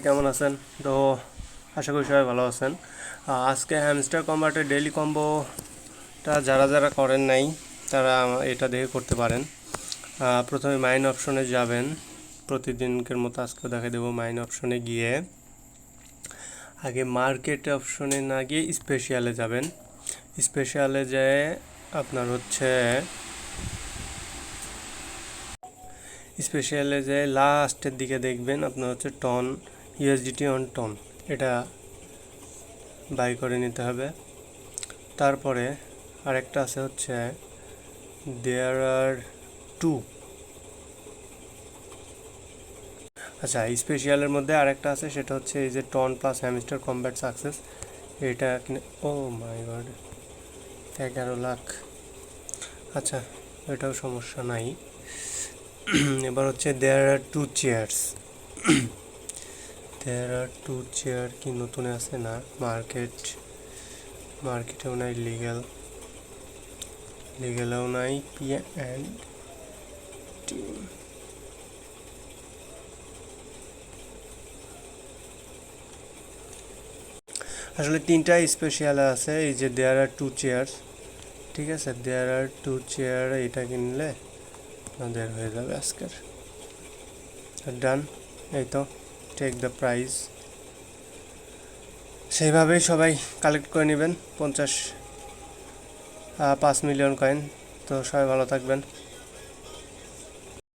কেমন আছেন? তো আশা করি সবাই ভালো আছেন। আজকে হ্যামস্টার কম্বাটের ডেইলি কম্বোটা যারা যারা করেন নাই তারা এটা দেখে করতে পারেন। প্রথমে মাইন অপশনে যাবেন, প্রতিদিনকের মতো আজকেও দেখা দেবো। মাইন অপশনে গিয়ে আগে মার্কেট অপশনে না গিয়ে স্পেশালে যাবেন। স্পেশালে যেয়ে আপনার হচ্ছে স্পেশালে যে লাস্টের দিকে দেখবেন আপনার হচ্ছে টন ইউএসডিটি অন টন, এটা বাই করে নিতে হবে। তারপরে আরেকটা আছে হচ্ছে দেয়ার আর টু, আচ্ছা স্পেশালের মধ্যে আরেকটা আছে, সেটা হচ্ছে এই যে Ton plus Hamster Kombat success, এটা কিনে ও মাই গড 11 লাখ। আচ্ছা এটাও সমস্যা নাই। এবার হচ্ছে দেয়ার আর টু চেয়ার্স। দেয়ার আর টু চেয়ার কি নতুনে আছে না? মার্কেটেও নাই, লিগেলেও নাই, পি অ্যান্ড টি। আসলে তিনটা স্পেশাল আছে, এই যে দেয়ার আর টু চেয়ার্স, ঠিক আছে। দেয়ার আর টু চেয়ার এটা কিনলে আমাদের হয়ে যাবে আজকের ডান। এই তো টেক দ্য প্রাইস, সেইভাবেই সবাই কালেক্ট করে নেবেন 5 মিলিয়ন কয়েন। তো সবাই ভালো থাকবেন।